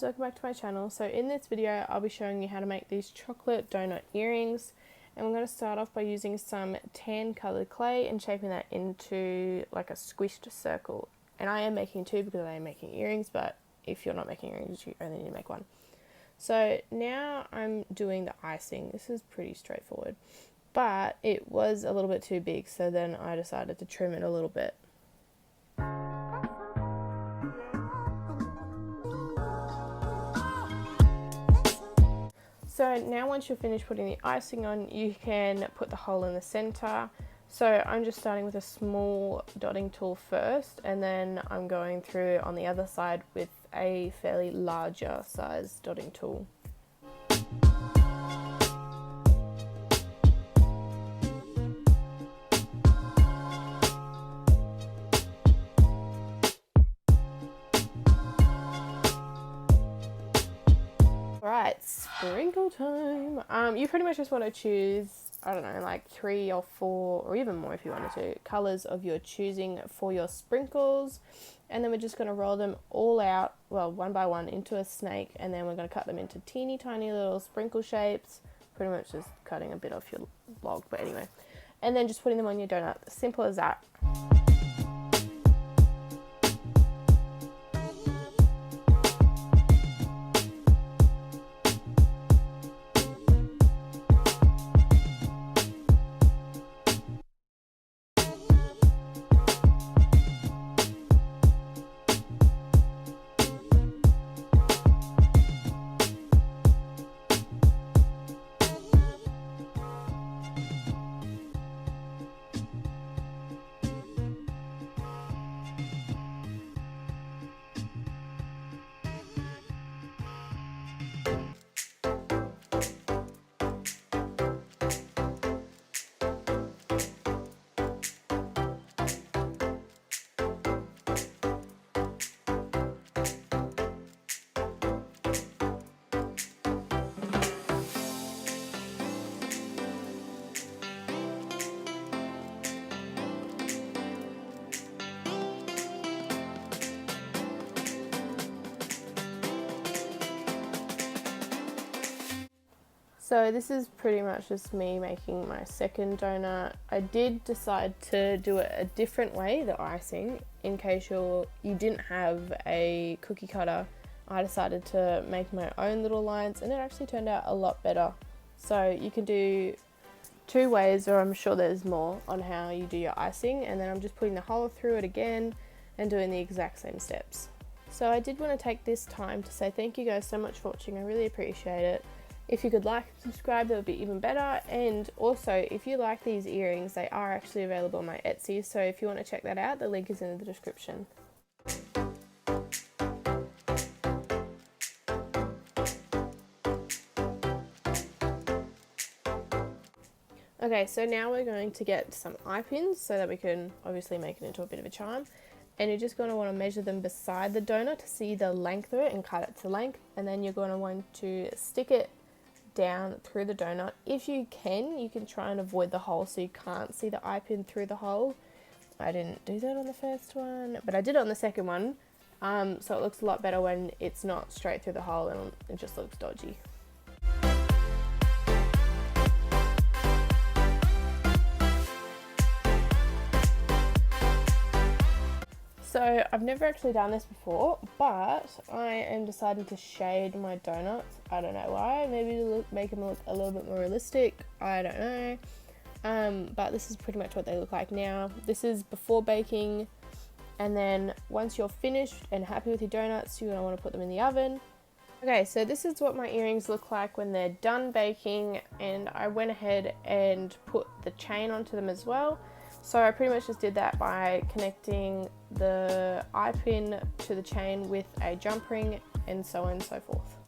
welcome back to my channel. So in this video I'll be showing you how to make these chocolate donut earrings, and we're going to start off by using some tan coloured clay and shaping that into like a squished circle. And I am making two because I am making earrings, but if you're not making earrings you only need to make one. So now I'm doing the icing. This is pretty straightforward, but it was a little bit too big, so then I decided to trim it a little bit. So now once you're finished putting the icing on, you can put the hole in the center. So I'm just starting with a small dotting tool first, and then I'm going through on the other side with a fairly larger size dotting tool. Alright, sprinkle time. You pretty much just want to choose, I don't know, like 3 or 4 or even more if you wanted to, colours of your choosing for your sprinkles. And then we're just going to roll them all out, well, one by one into a snake, and then we're going to cut them into teeny tiny little sprinkle shapes. Pretty much just cutting a bit off your log, but anyway. And then just putting them on your donut. Simple as that. So this is pretty much just me making my second donut. I did decide to do it a different way, the icing, in case you didn't have a cookie cutter. I decided to make my own little lines, and it actually turned out a lot better. So you can do 2 ways, or I'm sure there's more, on how you do your icing, and then I'm just putting the hole through it again and doing the exact same steps. So I did want to take this time to say thank you guys so much for watching. I really appreciate it. If you could like and subscribe, that would be even better. And also, if you like these earrings, they are actually available on my Etsy, so if you want to check that out, the link is in the description. Okay, so now we're going to get some eye pins so that we can obviously make it into a bit of a charm. And you're just going to want to measure them beside the donut to see the length of it and cut it to length. And then you're going to want to stick it down through the donut. If you can try and avoid the hole so you can't see the eye pin through the hole. I didn't do that on the first one, but I did it on the second one. So it looks a lot better when it's not straight through the hole and it just looks dodgy. So I've never actually done this before, but I am deciding to shade my donuts. I don't know why, maybe to make them look a little bit more realistic, I don't know. But this is pretty much what they look like now. This is before baking, and then once you're finished and happy with your donuts, you're going to want to put them in the oven. Okay, so this is what my earrings look like when they're done baking, and I went ahead and put the chain onto them as well. So I pretty much just did that by connecting the eye pin to the chain with a jump ring and so on and so forth.